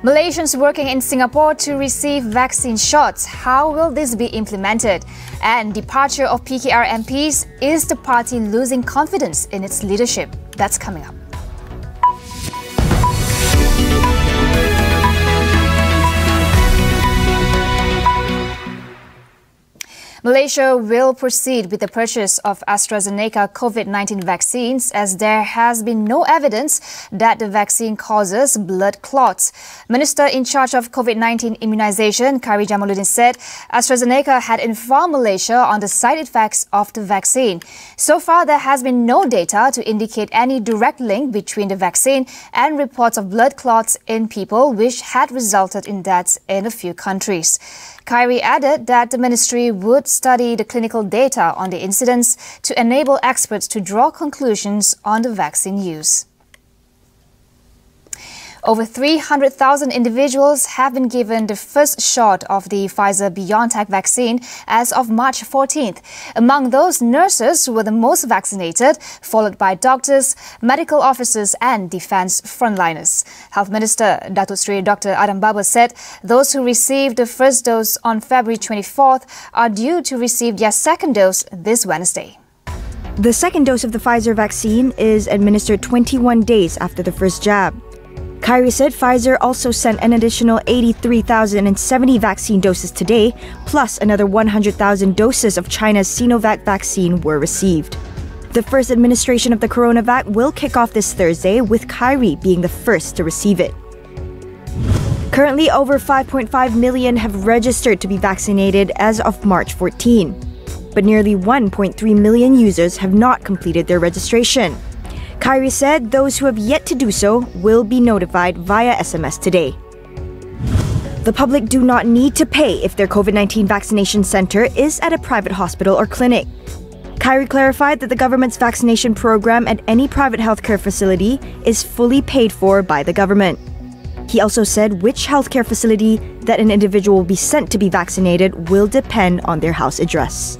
Malaysians working in Singapore to receive vaccine shots. How will this be implemented? And departure of PKR MPs, is the party losing confidence in its leadership? That's coming up. Malaysia will proceed with the purchase of AstraZeneca COVID-19 vaccines as there has been no evidence that the vaccine causes blood clots. Minister in charge of COVID-19 immunization, Khairi Jamaluddin, said AstraZeneca had informed Malaysia on the side effects of the vaccine. So far, there has been no data to indicate any direct link between the vaccine and reports of blood clots in people, which had resulted in deaths in a few countries. Khairi added that the ministry would study the clinical data on the incidents to enable experts to draw conclusions on the vaccine use. Over 300,000 individuals have been given the first shot of the Pfizer-BioNTech vaccine as of March 14th. Among those, nurses were the most vaccinated, followed by doctors, medical officers and defence frontliners. Health Minister Datuk Seri Dr. Adam Babar said those who received the first dose on February 24th are due to receive their second dose this Wednesday. The second dose of the Pfizer vaccine is administered 21 days after the first jab. Khairi said Pfizer also sent an additional 83,070 vaccine doses today, plus another 100,000 doses of China's Sinovac vaccine were received. The first administration of the CoronaVac will kick off this Thursday, with Khairi being the first to receive it. Currently, over 5.5 million have registered to be vaccinated as of March 14. But nearly 1.3 million users have not completed their registration. Khairi said those who have yet to do so will be notified via SMS today. The public do not need to pay if their COVID-19 vaccination center is at a private hospital or clinic. Khairi clarified that the government's vaccination program at any private healthcare facility is fully paid for by the government. He also said which healthcare facility that an individual will be sent to be vaccinated will depend on their house address.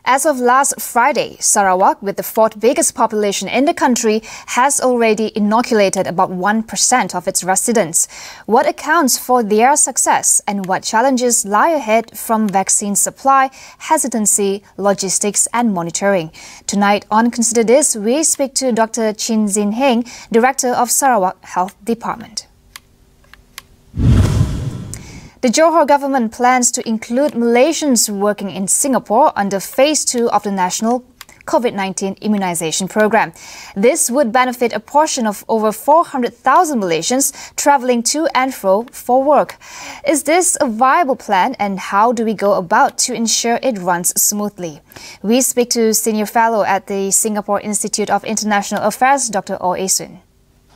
As of last Friday, Sarawak, with the fourth biggest population in the country, has already inoculated about 1% of its residents. What accounts for their success and what challenges lie ahead from vaccine supply, hesitancy, logistics and monitoring? Tonight on Consider This, we speak to Dr. Cynthia Ng, Director of Sarawak Health Department. The Johor government plans to include Malaysians working in Singapore under Phase 2 of the National COVID-19 immunization program. This would benefit a portion of over 400,000 Malaysians travelling to and fro for work. Is this a viable plan, and how do we go about to ensure it runs smoothly? We speak to Senior Fellow at the Singapore Institute of International Affairs, Dr. Oh Esun.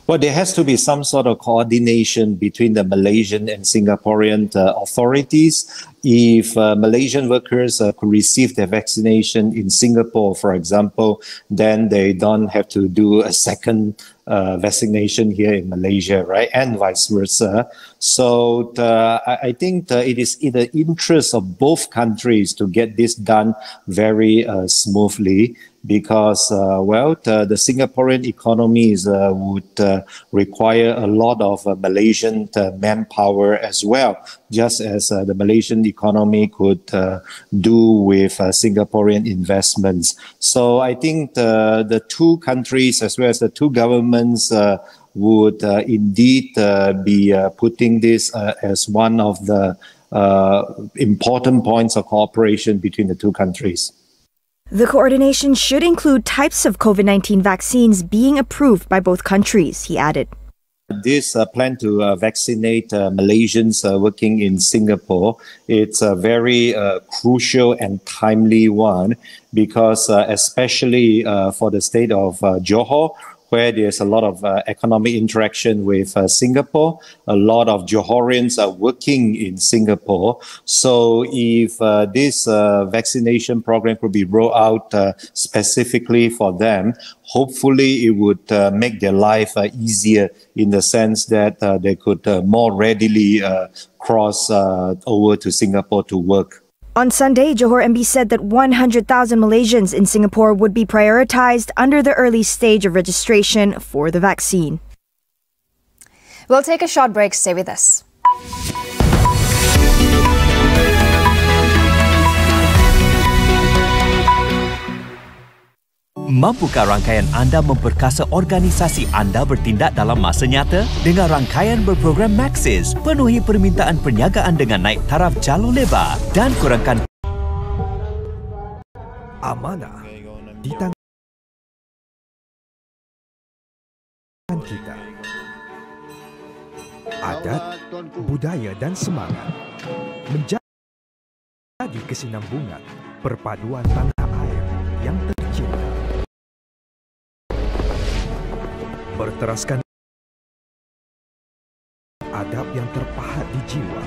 Well, there has to be some sort of coordination between the Malaysian and Singaporean authorities. If Malaysian workers could receive their vaccination in Singapore, for example, then they don't have to do a second vaccination here in Malaysia, right? And vice versa. So I think it is in the interest of both countries to get this done very smoothly, because, the Singaporean economies would require a lot of Malaysian manpower as well, just as the Malaysian economy could do with Singaporean investments. So I think the two countries, as well as the two governments, would indeed be putting this as one of the important points of cooperation between the two countries. The coordination should include types of COVID-19 vaccines being approved by both countries, he added. This plan to vaccinate Malaysians working in Singapore, it's a very crucial and timely one, because especially for the state of Johor, where there's a lot of economic interaction with Singapore. A lot of Johorians are working in Singapore. So if this vaccination program could be rolled out specifically for them, hopefully it would make their life easier, in the sense that they could more readily cross over to Singapore to work. On Sunday, Johor MB said that 100,000 Malaysians in Singapore would be prioritized under the early stage of registration for the vaccine. We'll take a short break. Stay with us. Mampukah rangkaian anda memperkasa organisasi anda bertindak dalam masa nyata? Dengan rangkaian berprogram Maxis, penuhi permintaan perniagaan dengan naik taraf jalur lebar dan kurangkan amanah di tangan kita. Adat, budaya dan semangat menjadi kesinambungan perpaduan tanah air yang tercinta. Berteraskan adab yang terpahat di jiwa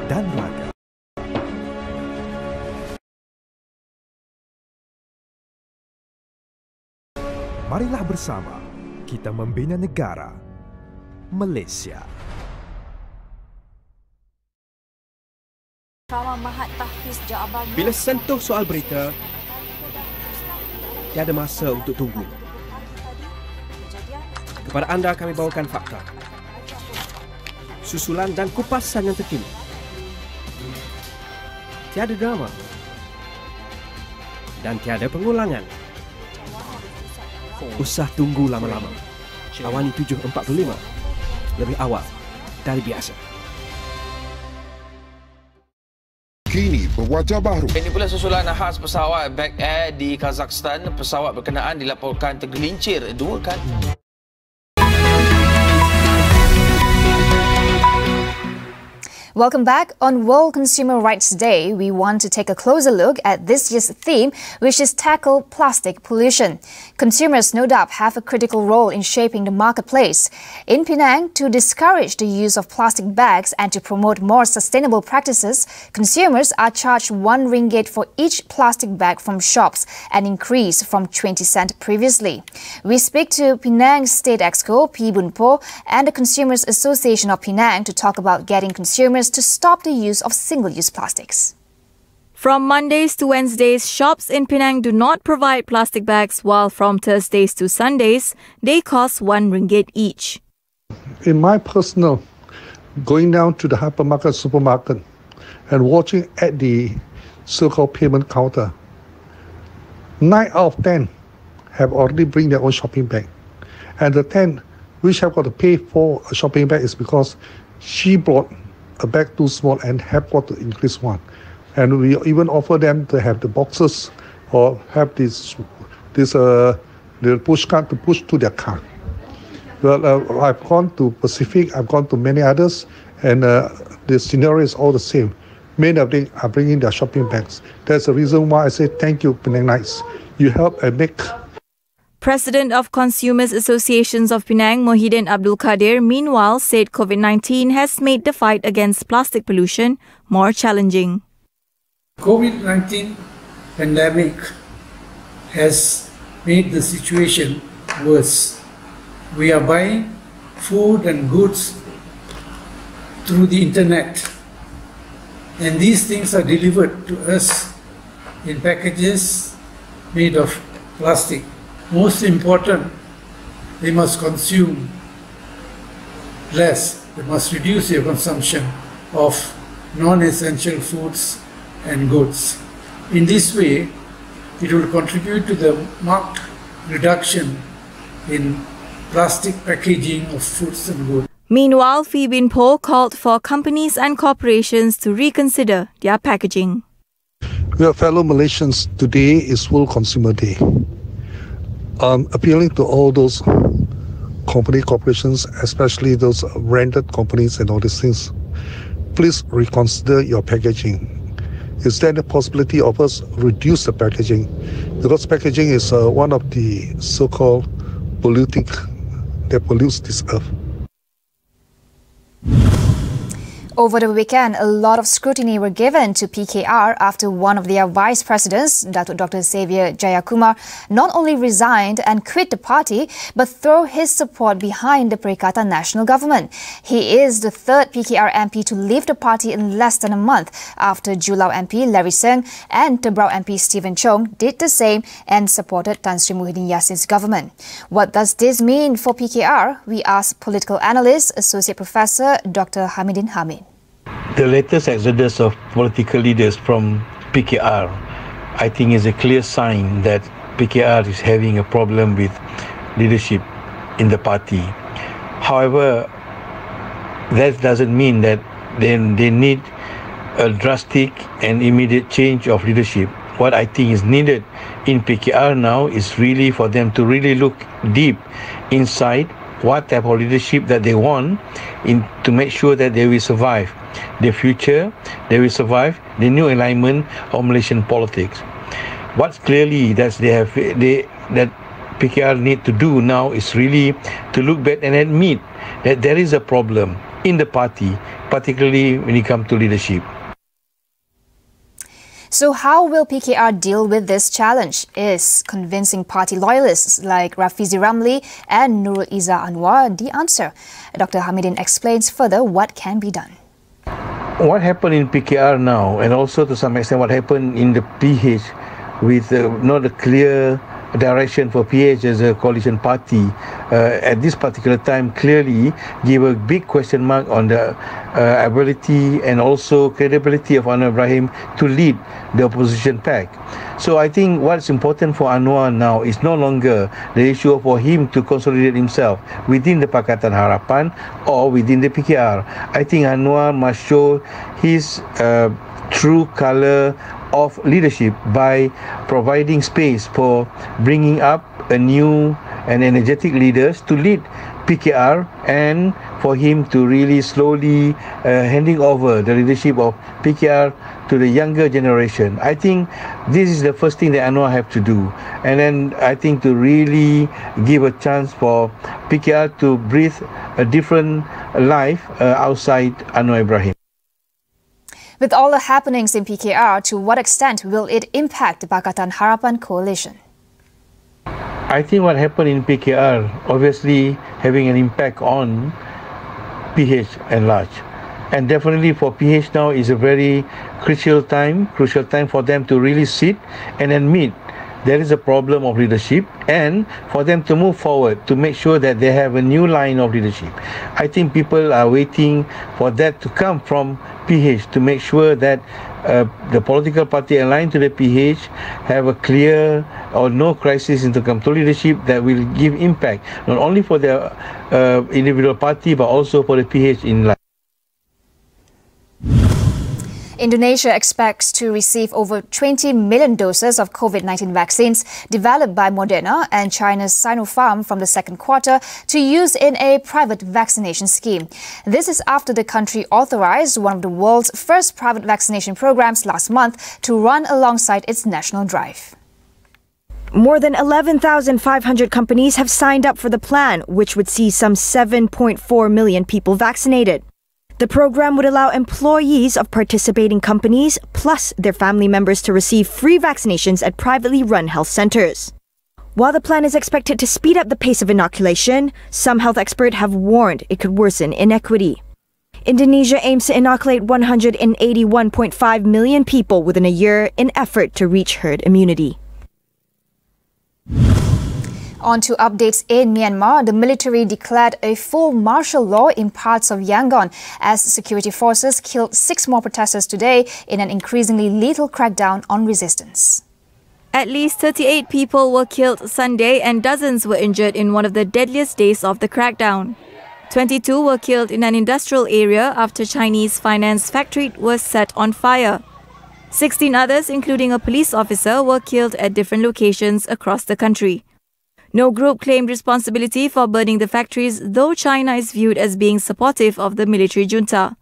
dan raga. Marilah bersama kita membina negara Malaysia. Bila sentuh soal berita, tiada masa untuk tunggu. Kepada anda kami bawakan fakta, susulan dan kupasan yang terkini. Tiada drama dan tiada pengulangan. Usah tunggu lama-lama. AWANI 7.45 lebih awal dari biasa. Kini berwajah baru. Ini pula susulan khas pesawat Back Air di Kazakhstan. Pesawat berkenaan dilaporkan tergelincir 2 kali. Welcome back. On World Consumer Rights Day, we want to take a closer look at this year's theme, which is tackle plastic pollution. Consumers no doubt have a critical role in shaping the marketplace. In Penang, to discourage the use of plastic bags and to promote more sustainable practices, consumers are charged RM1 for each plastic bag from shops, an increase from 20 cents previously. We speak to Penang State Exco, P. Bunpo, and the Consumers Association of Penang to talk about getting consumers to stop the use of single-use plastics. From Mondays to Wednesdays, shops in Penang do not provide plastic bags, while from Thursdays to Sundays, they cost RM1 each. In my personal, going down to the hypermarket, supermarket, and watching at the so-called payment counter, 9 out of 10 have already bring their own shopping bag. And the 10 which have got to pay for a shopping bag is because she brought a bag too small and have got to increase one. And we even offer them to have the boxes or have this the push cart to push to their car. Well, I've gone to Pacific, I've gone to many others, and the scenario is all the same. Many of them are bringing their shopping bags. That's the reason why I say thank you, Penang Knights. You help and make. President of Consumers Associations of Penang, Mohidin Abdul Kadir, meanwhile said COVID-19 has made the fight against plastic pollution more challenging. COVID-19 pandemic has made the situation worse. We are buying food and goods through the internet, and these things are delivered to us in packages made of plastic. Most important, they must consume less. They must reduce their consumption of non-essential foods and goods. In this way, it will contribute to the marked reduction in plastic packaging of foods and goods. Meanwhile, Phi Bin Po called for companies and corporations to reconsider their packaging. Well, fellow Malaysians, today is World Consumer Day. Appealing to all those corporations, especially those branded companies and all these things, please reconsider your packaging. Is there a possibility of us reduce the packaging? Because packaging is one of the so-called polluting that pollutes this earth. Over the weekend, a lot of scrutiny were given to PKR after one of their vice presidents, Dr. Xavier Jayakumar, not only resigned and quit the party, but threw his support behind the Perikatan National Government. He is the third PKR MP to leave the party in less than a month after Julau MP Larry Seng and Tebrau MP Stephen Chong did the same and supported Tan Sri Muhyiddin Yassin's government. What does this mean for PKR? We asked political analyst, Associate Professor Dr. Hamidin Hamid. The latest exodus of political leaders from PKR, I think, is a clear sign that PKR is having a problem with leadership in the party. However, that doesn't mean that they need a drastic and immediate change of leadership. What I think is needed in PKR now is really for them to really look deep inside what type of leadership that they want to make sure that they will survive the future, they will survive the new alignment of Malaysian politics. What's clearly that that PKR need to do now is really to look back and admit that there is a problem in the party, particularly when it comes to leadership. So how will PKR deal with this challenge? Is convincing party loyalists like Rafizi Ramli and Nurul Izzah Anwar the answer? Dr. Hamidin explains further what can be done. What happened in PKR now, and also to some extent what happened in the PH with not a clear direction for PH as a coalition party at this particular time, clearly give a big question mark on the ability and also credibility of Anwar Ibrahim to lead the opposition pack. So I think what's important for Anwar now is no longer the issue for him to consolidate himself within the Pakatan Harapan or within the PKR. I think Anwar must show his true colour of leadership by providing space for bringing up a new and energetic leaders to lead PKR, and for him to really slowly handing over the leadership of PKR to the younger generation. I think this is the first thing that Anwar have to do, and then I think to really give a chance for PKR to breathe a different life outside Anwar Ibrahim. With all the happenings in PKR, to what extent will it impact the Pakatan Harapan coalition? I think what happened in PKR obviously having an impact on PH and large. And definitely for PH now is a very crucial time for them to really sit and admit there is a problem of leadership, and for them to move forward to make sure that they have a new line of leadership. I think people are waiting for that to come from PH to make sure that the political party aligned to the PH have a clear or no crisis in the come to leadership that will give impact not only for the individual party but also for the PH in life. Indonesia expects to receive over 20 million doses of COVID-19 vaccines developed by Moderna and China's Sinopharm from the second quarter to use in a private vaccination scheme. This is after the country authorized one of the world's first private vaccination programs last month to run alongside its national drive. More than 11,500 companies have signed up for the plan, which would see some 7.4 million people vaccinated. The program would allow employees of participating companies plus their family members to receive free vaccinations at privately run health centers. While the plan is expected to speed up the pace of inoculation, some health experts have warned it could worsen inequity. Indonesia aims to inoculate 181.5 million people within a year in effort to reach herd immunity. On to updates in Myanmar. The military declared a full martial law in parts of Yangon as security forces killed 6 more protesters today in an increasingly lethal crackdown on resistance. At least 38 people were killed Sunday and dozens were injured in one of the deadliest days of the crackdown. 22 were killed in an industrial area after Chinese finance factory was set on fire. 16 others, including a police officer, were killed at different locations across the country. No group claimed responsibility for burning the factories, though China is viewed as being supportive of the military junta.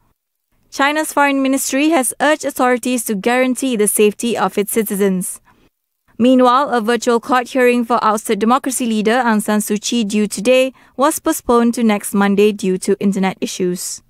China's foreign ministry has urged authorities to guarantee the safety of its citizens. Meanwhile, a virtual court hearing for ousted democracy leader Aung San Suu Kyi due today was postponed to next Monday due to internet issues.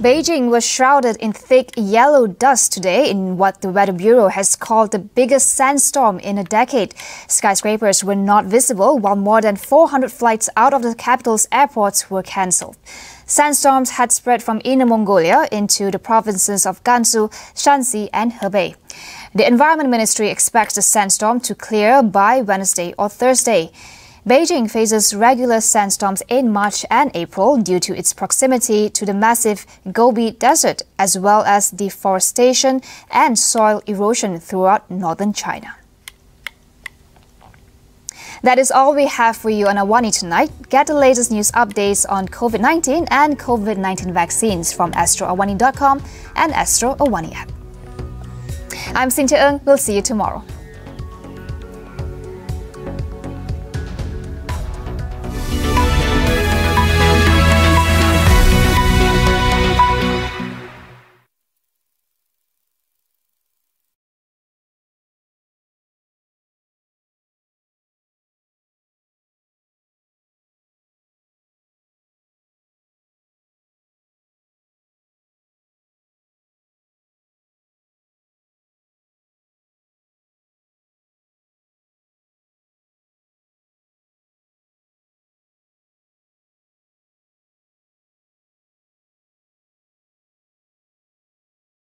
Beijing was shrouded in thick yellow dust today in what the Weather Bureau has called the biggest sandstorm in a decade. Skyscrapers were not visible, while more than 400 flights out of the capital's airports were cancelled. Sandstorms had spread from Inner Mongolia into the provinces of Gansu, Shanxi and Hebei. The Environment Ministry expects the sandstorm to clear by Wednesday or Thursday. Beijing faces regular sandstorms in March and April due to its proximity to the massive Gobi Desert, as well as deforestation and soil erosion throughout northern China. That is all we have for you on AWANI tonight. Get the latest news updates on COVID-19 and COVID-19 vaccines from astroawani.com and Astro AWANI app. I'm Cynthia Ng. We'll see you tomorrow.